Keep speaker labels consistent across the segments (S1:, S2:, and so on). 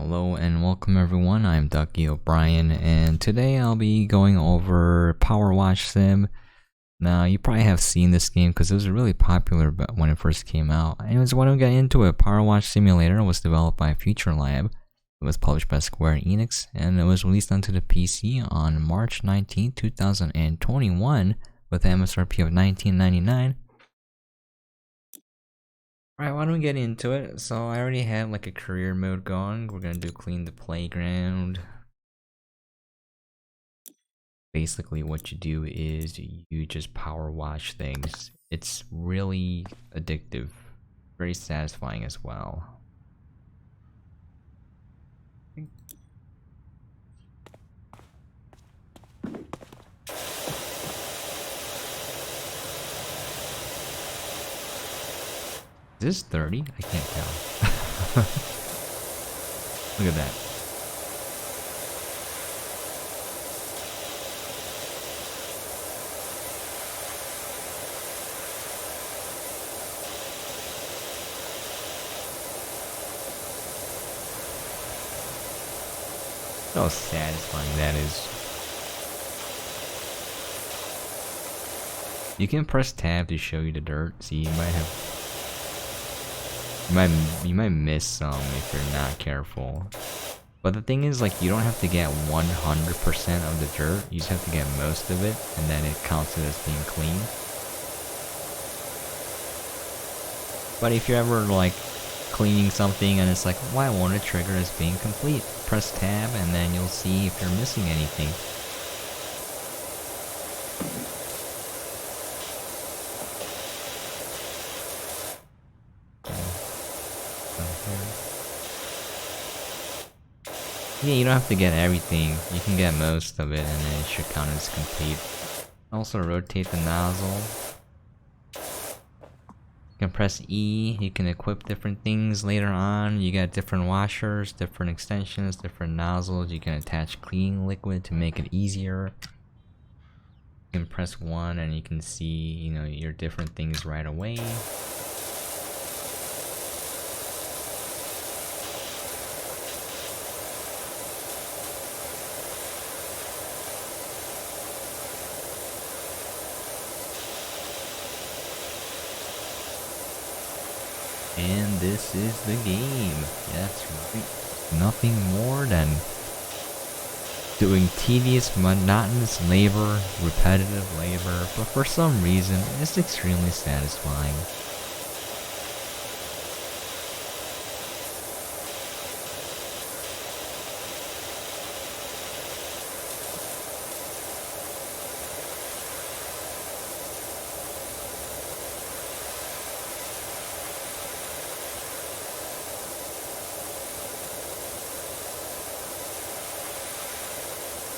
S1: Hello and welcome everyone, I'm Ducky Obrien, and today I'll be going over PowerWash Sim. Now, you probably have seen this game because it was really popular when it first came out. Anyways, why don't we get into it? PowerWash Simulator was developed by FuturLab. It was published by Square Enix, and it was released onto the PC on March 19, 2021 with an MSRP of $19.99. Alright, why don't we get into it? So I already have like a career mode going. We're gonna do clean the playground. Basically what you do is you just power wash things. It's really addictive, very satisfying as well. Is this 30? I can't tell. Look at that. How satisfying that is. You can press tab to show you the dirt. See, you might have you might miss some if you're not careful. But the thing is, like, you don't have to get 100% of the dirt. You just have to get most of it, and then it counts it as being clean. But if you're ever like cleaning something and it's like, why won't it trigger as being complete? Press tab and then you'll see if you're missing anything. Yeah, you don't have to get everything. You can get most of it and then it should count as complete. Also rotate the nozzle. You can press E, you can equip different things later on. You got different washers, different extensions, different nozzles. You can attach cleaning liquid to make it easier. You can press 1 and you can see, you know, your different things right away. And this is the game. That's right. Nothing more than doing tedious, monotonous labor, repetitive labor, but for some reason, it's extremely satisfying.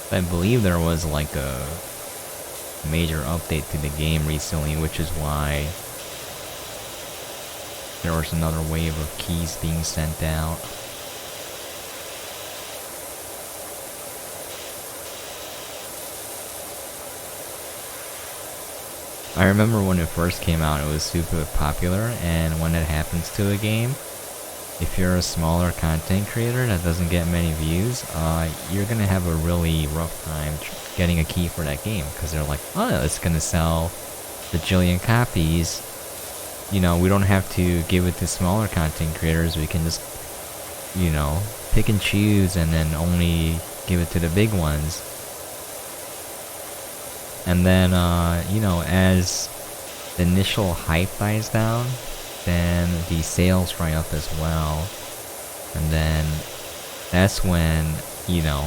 S1: I believe there was like a major update to the game recently, which is why there was another wave of keys being sent out. I remember when it first came out, it was super popular, and when it happens to a game, if you're a smaller content creator that doesn't get many views, you're gonna have a really rough time getting a key for that game, because they're like, oh, it's gonna sell a bajillion copies. You know, we don't have to give it to smaller content creators. We can just, you know, pick and choose and then only give it to the big ones. And then, you know, as the initial hype dies down, then the sales dry up as well, and then that's when, you know,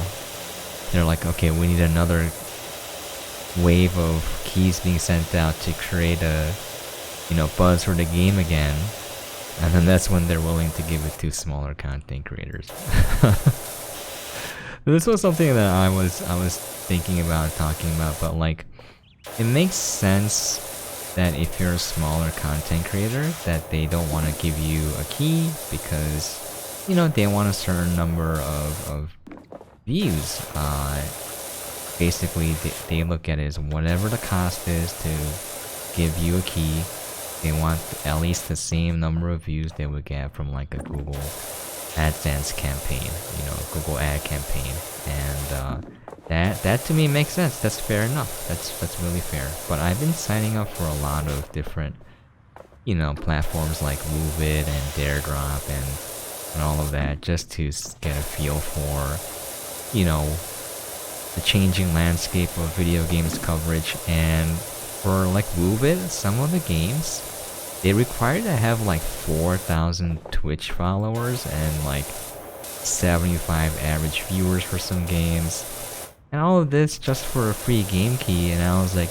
S1: they're like, okay, we need another wave of keys being sent out to create a, you know, buzz for the game again, and then that's when they're willing to give it to smaller content creators. This was something that I was thinking about talking about, but like, it makes sense that if you're a smaller content creator, that they don't want to give you a key because, you know, they want a certain number of views. Basically, they look at it as whatever the cost is to give you a key, they want at least the same number of views they would get from like a Google AdSense campaign, you know, Google ad campaign. And that to me makes sense. That's fair enough. That's really fair. But I've been signing up for a lot of different, you know, platforms like Movid and Daredrop and all of that, just to get a feel for, you know, the changing landscape of video games coverage. And for like Movid, some of the games, they require to have like 4,000 Twitch followers and like 75 average viewers for some games. And all of this just for a free game key. And I was like,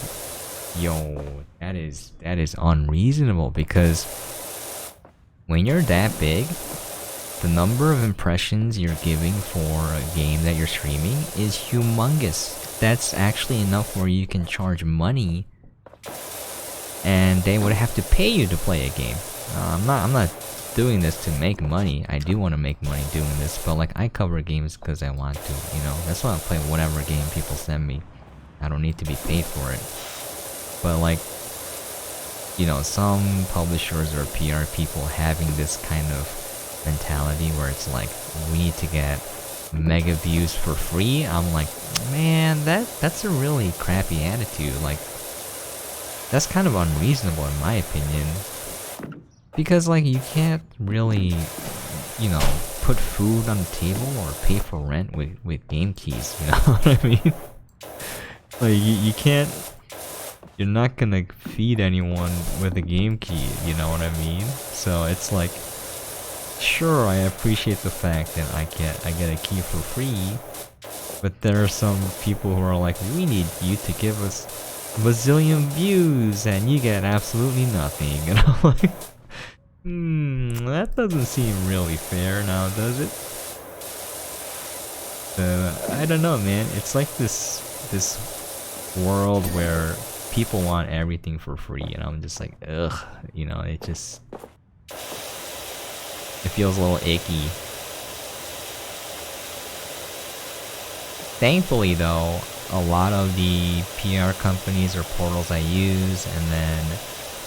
S1: yo, that is unreasonable, because when you're that big, the number of impressions you're giving for a game that you're streaming is humongous. That's actually enough where you can charge money, and they would have to pay you to play a game. I'm not doing this to make money. I do want to make money doing this, but like I cover games because I want to, you know. That's why I play whatever game people send me. I don't need to be paid for it. But like, you know, some publishers or PR people having this kind of mentality where it's like, we need to get mega views for free. I'm like, man, that's a really crappy attitude. Like, that's kind of unreasonable in my opinion, because like you can't really, you know, put food on the table or pay for rent with game keys, you know what I mean? Like you can't, you're not gonna feed anyone with a game key, you know what I mean? So it's like, sure, I appreciate the fact that I get a key for free, but there are some people who are like, we need you to give us a bazillion views and you get absolutely nothing. And I'm like, that doesn't seem really fair now, does it? I don't know, man. It's like this world where people want everything for free, and I'm just like, ugh, you know, it feels a little icky. Thankfully though, a lot of the PR companies or portals I use, and then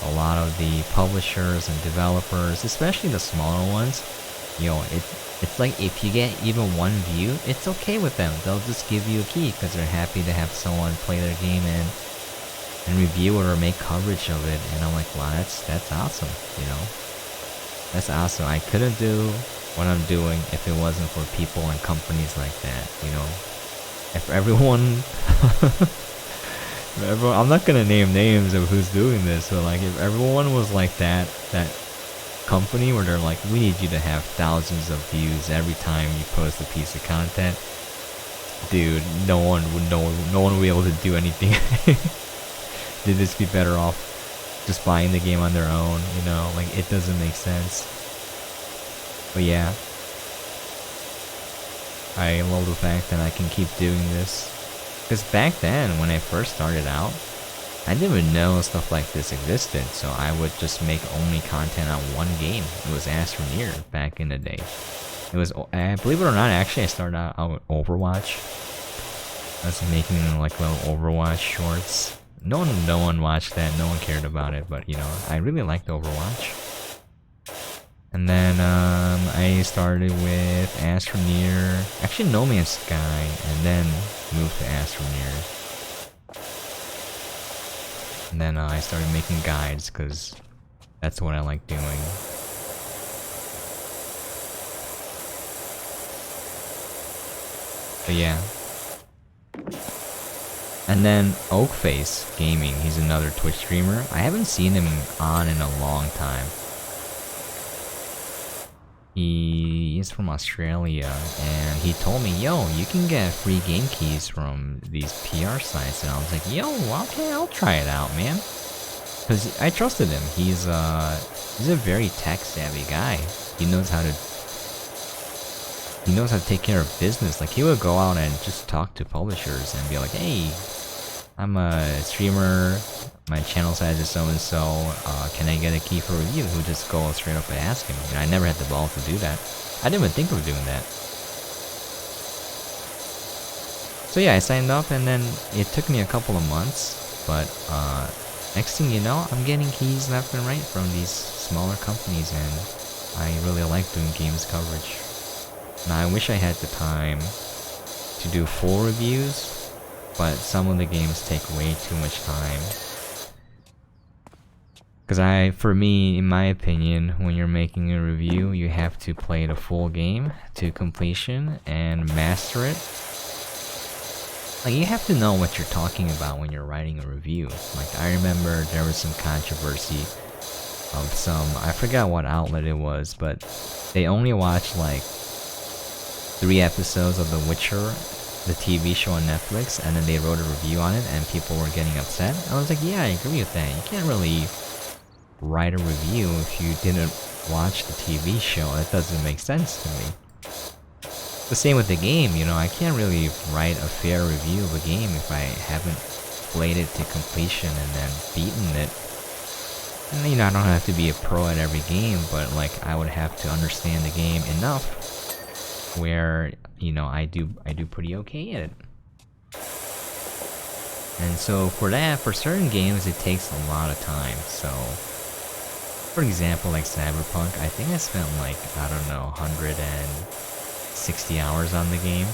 S1: a lot of the publishers and developers, especially the smaller ones, you know, it's like if you get even one view, it's okay with them. They'll just give you a key because they're happy to have someone play their game and review it or make coverage of it. And I'm like, wow, that's awesome, you know? That's awesome. I couldn't do what I'm doing if it wasn't for people and companies like that, you know? If everyone... I'm not gonna name names of who's doing this, but like if everyone was like that company where they're like, we need you to have thousands of views every time you post a piece of content, dude, no one would be able to do anything. They'd just be better off just buying the game on their own, you know? Like, it doesn't make sense. But yeah, I love the fact that I can keep doing this. Because back then, when I first started out, I didn't even know stuff like this existed, so I would just make only content on one game. It was Astroneer back in the day. It was, believe it or not, actually I started out with Overwatch. I was making like little Overwatch shorts. No one watched that, no one cared about it, but you know, I really liked Overwatch. And then I started with Astroneer, actually No Man's Sky, and then moved to Astroneer. And then I started making guides, because that's what I like doing. But yeah. And then Oakface Gaming, he's another Twitch streamer. I haven't seen him on in a long time. He is from Australia, and he told me, yo, you can get free game keys from these PR sites. And I was like, yo, okay, I'll try it out, man. Because I trusted him. He's a very tech-savvy guy. He knows how to take care of business. Like, he would go out and just talk to publishers and be like, hey, I'm a streamer, my channel size is so-and-so, can I get a key for review? He would just go straight up and ask him. And I never had the balls to do that. I didn't even think of doing that. So yeah, I signed up, and then it took me a couple of months, but next thing you know, I'm getting keys left and right from these smaller companies, and I really like doing games coverage. Now, I wish I had the time to do full reviews, but some of the games take way too much time. Because for me, in my opinion, when you're making a review, you have to play the full game to completion and master it. Like, you have to know what you're talking about when you're writing a review. Like, I remember there was some controversy of some, I forgot what outlet it was, but they only watched like 3 episodes of The Witcher, the TV show on Netflix, and then they wrote a review on it, and people were getting upset. I was like, yeah, I agree with that. You can't really write a review if you didn't watch the TV show. That doesn't make sense to me. The same with the game, you know, I can't really write a fair review of a game if I haven't played it to completion and then beaten it. And, you know, I don't have to be a pro at every game, but like, I would have to understand the game enough where, you know, I do pretty okay at it. And so for that, for certain games, it takes a lot of time. So, for example, like Cyberpunk, I think I spent like, I don't know, 160 hours on the game.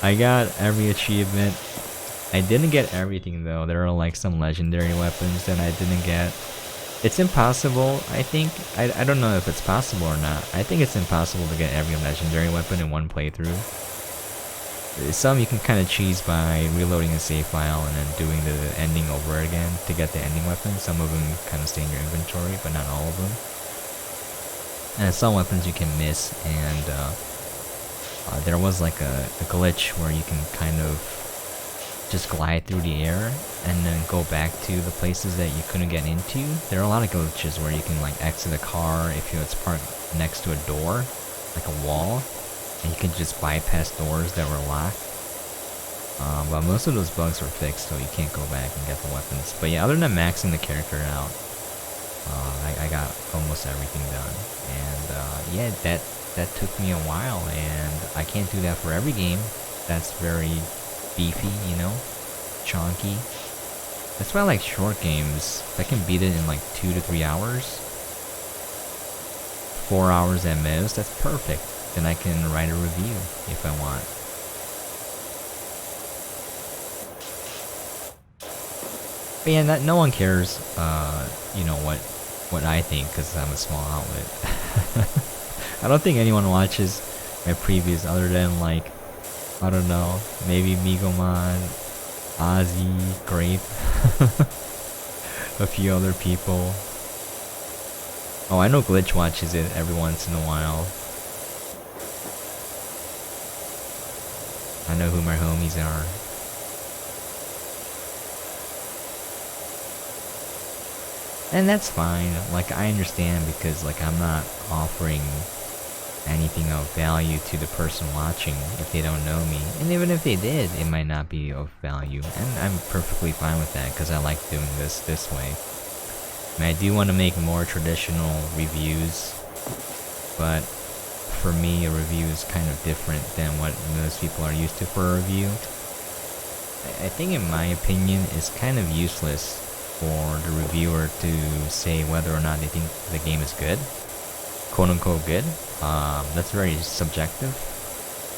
S1: I got every achievement. I didn't get everything though. There are like some legendary weapons that I didn't get. It's impossible, I think. I don't know if it's possible or not. I think it's impossible to get every legendary weapon in one playthrough. Some you can kind of cheese by reloading a save file and then doing the ending over again to get the ending weapon. Some of them kind of stay in your inventory, but not all of them. And some weapons you can miss, and there was like a glitch where you can kind of just glide through the air and then go back to the places that you couldn't get into. There are a lot of glitches where you can like exit a car if it's parked next to a door, like a wall, and you can just bypass doors that were locked. But most of those bugs were fixed, so you can't go back and get the weapons. But yeah, other than maxing the character out, I got almost everything done. And yeah, that took me a while, and I can't do that for every game. That's very beefy, you know, chunky. That's why I like short games. If I can beat it in like 2 to 3 hours, 4 hours at most, that's perfect. Then I can write a review if I want. But yeah, no one cares, you know, what I think, because I'm a small outlet. I don't think anyone watches my previews other than like, I don't know, maybe Migomon, Ozzy, Grape, a few other people. Oh, I know Glitch watches it every once in a while. I know who my homies are. And that's fine, like I understand, because like I'm not offering anything of value to the person watching if they don't know me. And even if they did, it might not be of value. And I'm perfectly fine with that, because I like doing this way. I mean, I do want to make more traditional reviews, but for me, a review is kind of different than what most people are used to for a review. I think, in my opinion, it's kind of useless for the reviewer to say whether or not they think the game is good, quote unquote good. That's very subjective.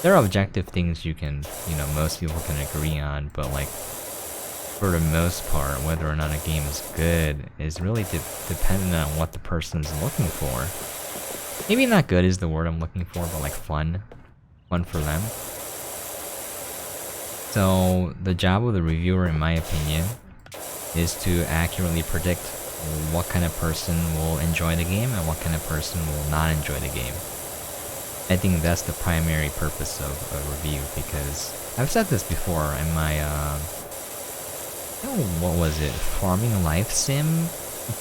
S1: There are objective things you can, you know, most people can agree on, but like, for the most part, whether or not a game is good is really dependent on what the person's looking for. Maybe not good is the word I'm looking for, but like fun for them. So the job of the reviewer, in my opinion, is to accurately predict what kind of person will enjoy the game and what kind of person will not enjoy the game. I think that's the primary purpose of a review, because I've said this before in my, what was it, Farming Life Sim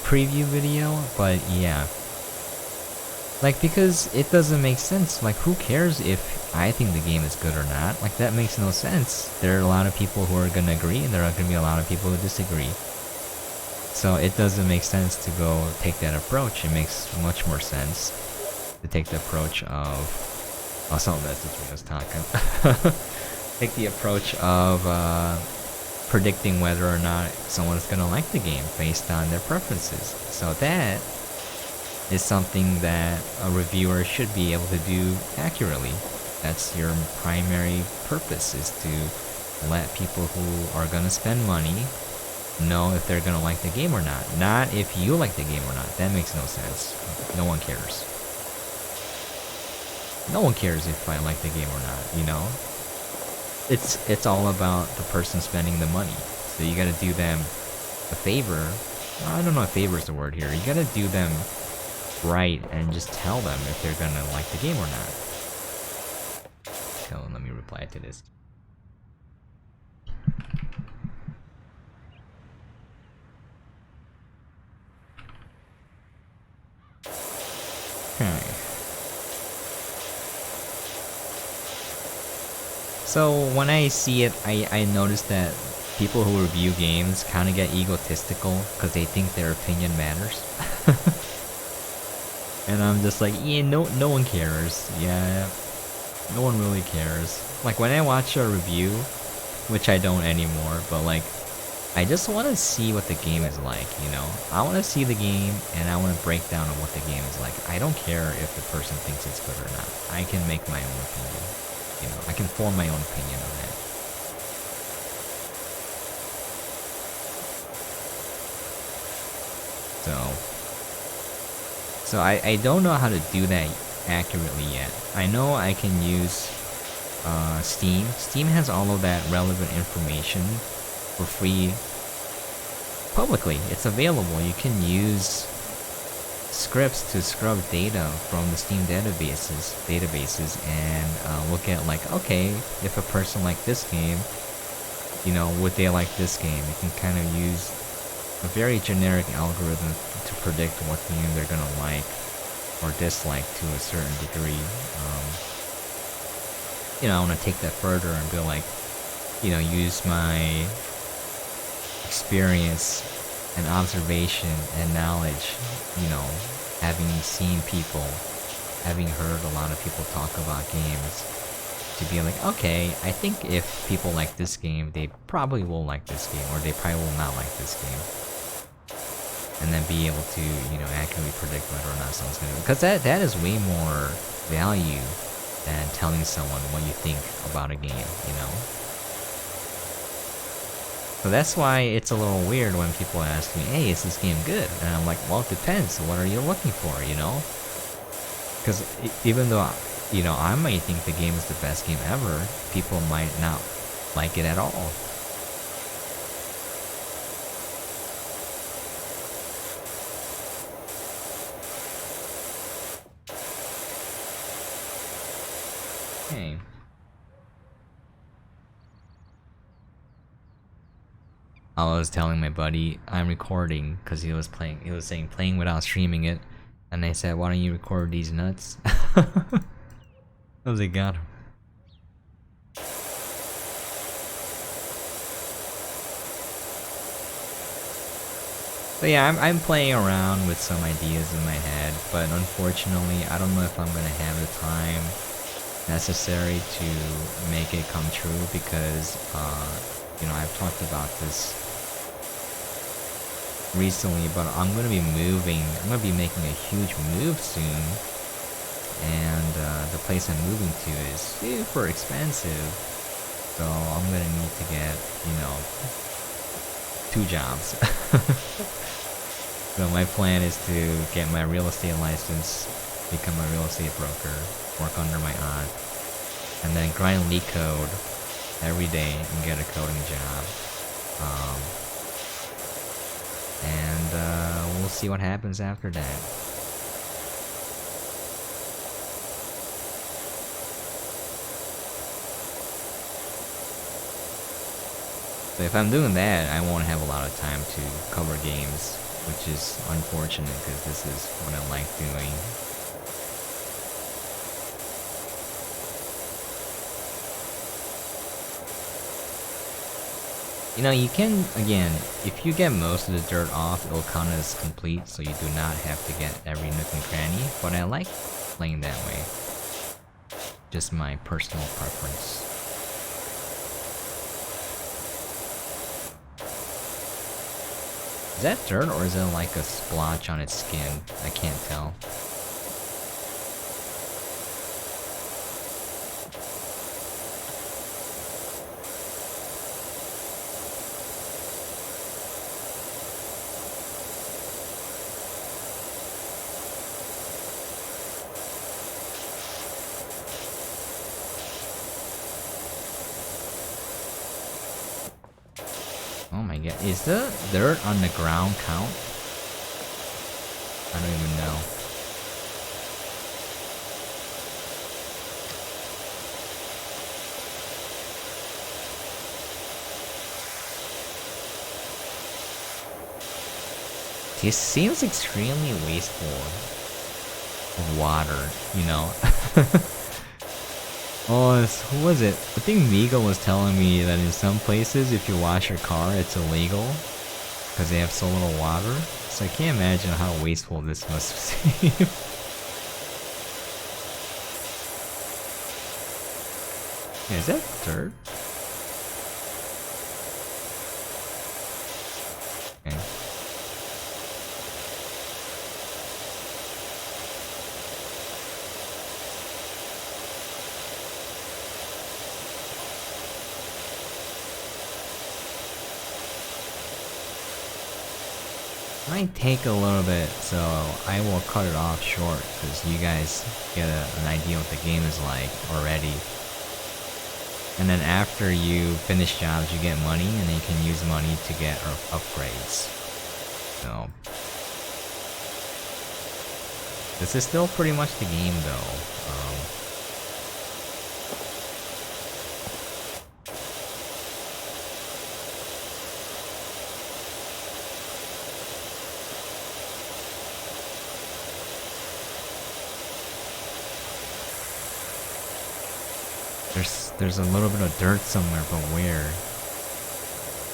S1: preview video, but yeah. Like, because it doesn't make sense. Like, who cares if I think the game is good or not? Like, that makes no sense. There are a lot of people who are gonna agree, and there are gonna be a lot of people who disagree. So it doesn't make sense to go take that approach. It makes much more sense to take the approach of... Oh, someone messaged me, I was talking. Take the approach of, predicting whether or not someone's gonna like the game based on their preferences. So that is something that a reviewer should be able to do accurately. That's your primary purpose, is to let people who are gonna spend money know if they're gonna like the game or not. Not if you like the game or not. That makes no sense. No one cares. No one cares if I like the game or not, you know? It's all about the person spending the money. So you gotta do them a favor. I don't know if favor is the word here. You gotta do them right and just tell them if they're gonna like the game or not. So let me reply to this. Okay. So when I see it, I notice that people who review games kind of get egotistical because they think their opinion matters. And I'm just like, yeah, no one cares. Yeah, no one really cares. Like when I watch a review, which I don't anymore, but like, I just want to see what the game is like, you know? I want to see the game and I want to break down on what the game is like. I don't care if the person thinks it's good or not. I can make my own opinion. You know, I can form my own opinion on it. So I don't know how to do that accurately yet. I know I can use Steam. Steam has all of that relevant information for free publicly. It's available. You can use scripts to scrub data from the Steam databases and look at like, okay, if a person liked this game, you know, would they like this game? You can kind of use a very generic algorithm to predict what game they're gonna like or dislike to a certain degree. You know, I want to take that further and be like, you know, use my experience and observation and knowledge, you know, having seen people, having heard a lot of people talk about games, to be like, okay, I think if people like this game, they probably will like this game, or they probably will not like this game. And then be able to, you know, accurately predict whether or not someone's gonna, because that is way more value than telling someone what you think about a game, you know? So that's why it's a little weird when people ask me, hey, is this game good? And I'm like, well, it depends. What are you looking for, you know? Because even though, you know, I might think the game is the best game ever, people might not like it at all. Okay. I was telling my buddy I'm recording because he was saying playing without streaming it, and I said, why don't you record these nuts? I was like, got him. But yeah, I'm playing around with some ideas in my head, but unfortunately I don't know if I'm gonna have the time necessary to make it come true, because you know, I've talked about this recently, but I'm gonna be moving. I'm gonna be making a huge move soon, and the place I'm moving to is super expensive, so I'm gonna need to get, you know, 2 jobs. So my plan is to get my real estate license, become a real estate broker, work under my aunt, and then grind leak code every day and get a coding job. And we'll see what happens after that. So if I'm doing that, I won't have a lot of time to cover games, which is unfortunate because this is what I like doing. You know, you can, again, if you get most of the dirt off, it'll count as complete, so you do not have to get every nook and cranny, but I like playing that way. Just my personal preference. Is that dirt or is it like a splotch on its skin? I can't tell. Oh my god, is the dirt on the ground count? I don't even know. This seems extremely wasteful of water, you know? Oh, who was it? I think Migo was telling me that in some places, if you wash your car, it's illegal because they have so little water. So I can't imagine how wasteful this must seem. Yeah, is that dirt? Okay. Might take a little bit, so I will cut it off short because you guys get an idea what the game is like already. And then after you finish jobs, you get money, and then you can use money to get upgrades. So this is still pretty much the game, though. There's a little bit of dirt somewhere, but where?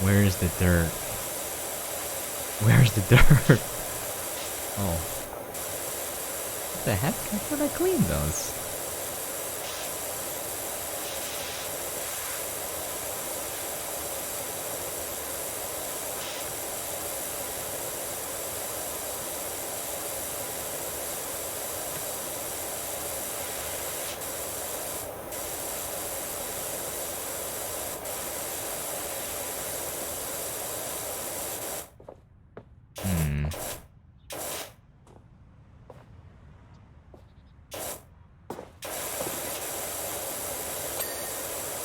S1: Where is the dirt? Where's the dirt? Oh. What the heck? I thought I cleaned those.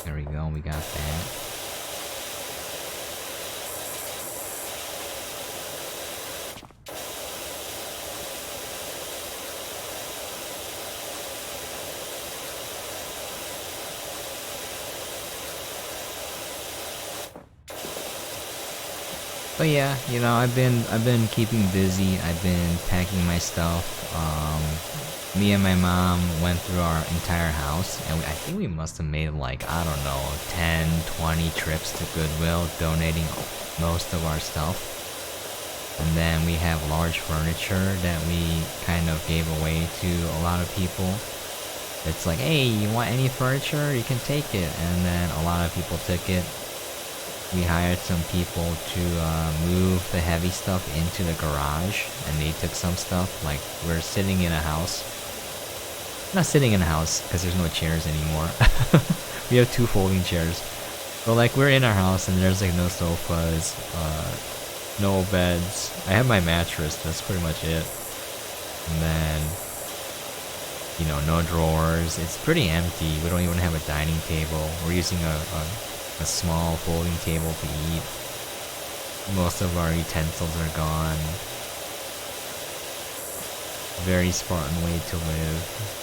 S1: There we go, we got that. But yeah, you know, I've been keeping busy. I've been packing my stuff. Me and my mom went through our entire house, and I think we must have made like, I don't know, 10, 20 trips to Goodwill, donating most of our stuff. And then we have large furniture that we kind of gave away to a lot of people. It's like, hey, you want any furniture? You can take it. And then a lot of people took it. We hired some people to move the heavy stuff into the garage, and they took some stuff. Like, we're sitting in a house. Not sitting in a house, because there's no chairs anymore. We have 2 folding chairs. But like, we're in our house, and there's like no sofas, no beds. I have my mattress, that's pretty much it. And then, you know, no drawers. It's pretty empty. We don't even have a dining table. We're using a small folding table to eat. Most of our utensils are gone. Very Spartan way to live.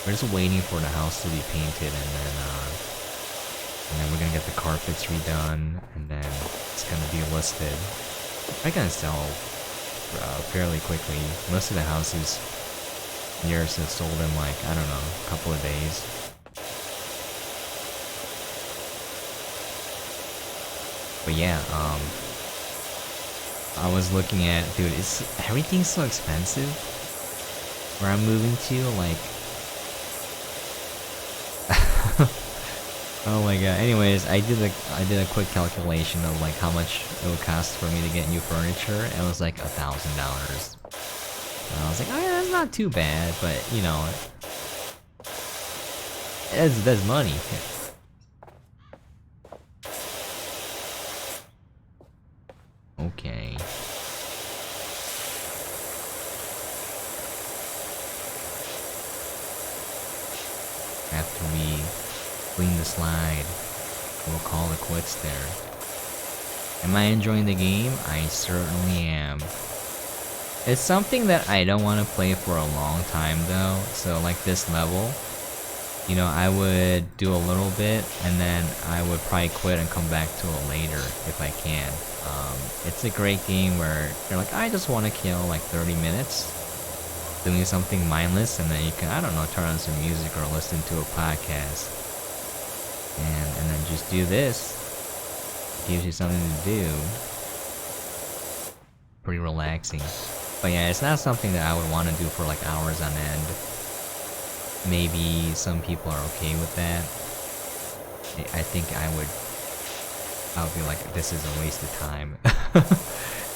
S1: We're just waiting for the house to be painted, and then we're gonna get the carpets redone, and then it's gonna be listed. I can sell fairly quickly. Most of the houses near us have sold in like, I don't know, a couple of days. But yeah, I was looking at, dude, everything's so expensive where I'm moving to, like, Oh my god. Anyways, I did a quick calculation of like how much it would cost for me to get new furniture. It was like $1,000. I was like, oh yeah, that's not too bad, but you know, that's money. Okay. After we clean the slide, we'll call it quits there. Am I enjoying the game? I certainly am. It's something that I don't want to play for a long time though, so like this level, you know, I would do a little bit and then I would probably quit and come back to it later if I can. It's a great game where you're like, I just want to kill like 30 minutes doing something mindless, and then you can, I don't know, turn on some music or listen to a podcast. And then just do this. Gives you something to do. Pretty relaxing. But yeah, it's not something that I would want to do for like hours on end. Maybe some people are okay with that. I think I would be like, this is a waste of time.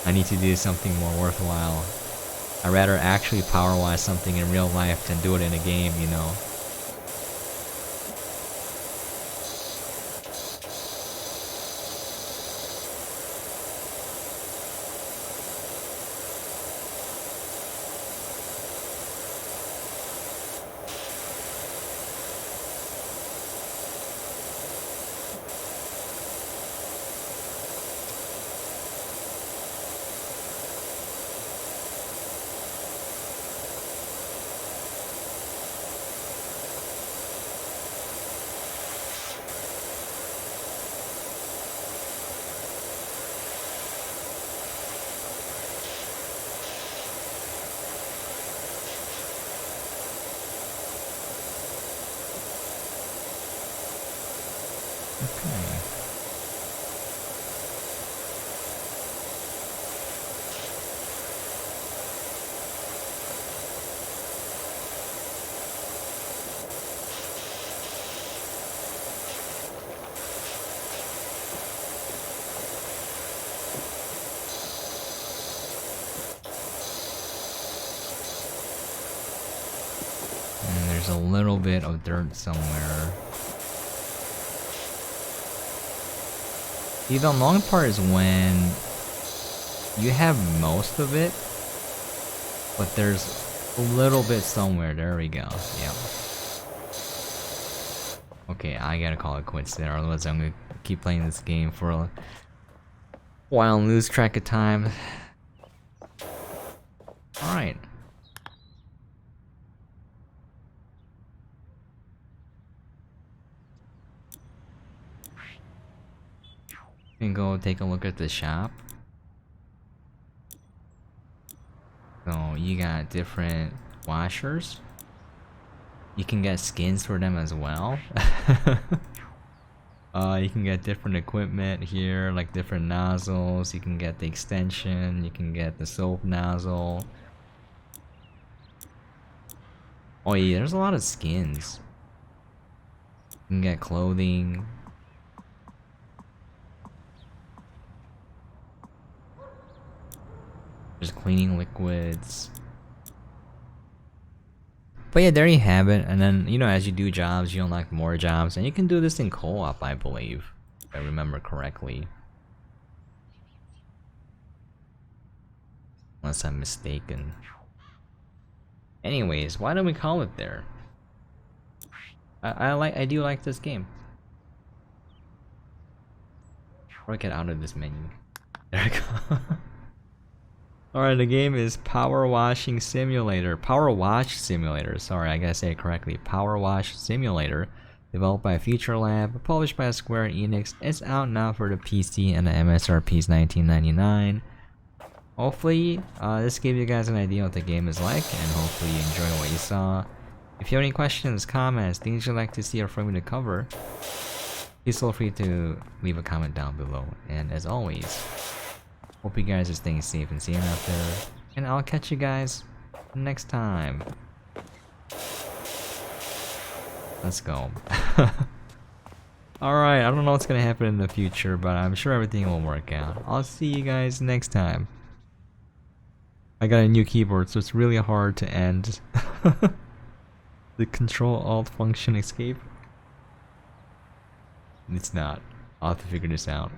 S1: I need to do something more worthwhile. I'd rather actually power wash something in real life than do it in a game, you know. Okay. And there's a little bit of dirt somewhere. See, the long part is when you have most of it, but there's a little bit somewhere. There we go. Yep. Okay, I gotta call it quits there, otherwise I'm gonna keep playing this game for a while and lose track of time. Alright. Can go take a look at the shop. So you got different washers. You can get skins for them as well. You can get different equipment here, like different nozzles. You can get the extension. You can get the soap nozzle. Oh yeah, there's a lot of skins. You can get clothing. There's cleaning liquids. But yeah, there you have it. And then, you know, as you do jobs, you unlock more jobs. And you can do this in co-op, I believe. If I remember correctly. Unless I'm mistaken. Anyways, why don't we call it there? I do like this game. Or get out of this menu. There we go. Alright, the game is PowerWash Simulator, sorry, I gotta say it correctly. PowerWash Simulator, developed by FuturLab, published by Square Enix. It's out now for the PC and the MSRP is $19.99. Hopefully, this gave you guys an idea what the game is like, and hopefully you enjoy what you saw. If you have any questions, comments, things you'd like to see or for me to cover, please feel free to leave a comment down below. And as always, hope you guys are staying safe and safe out there, and I'll catch you guys next time. Let's go. Alright, I don't know what's gonna happen in the future, but I'm sure everything will work out. I'll see you guys next time. I got a new keyboard, so it's really hard to end the Control-Alt function escape. It's not. I'll have to figure this out.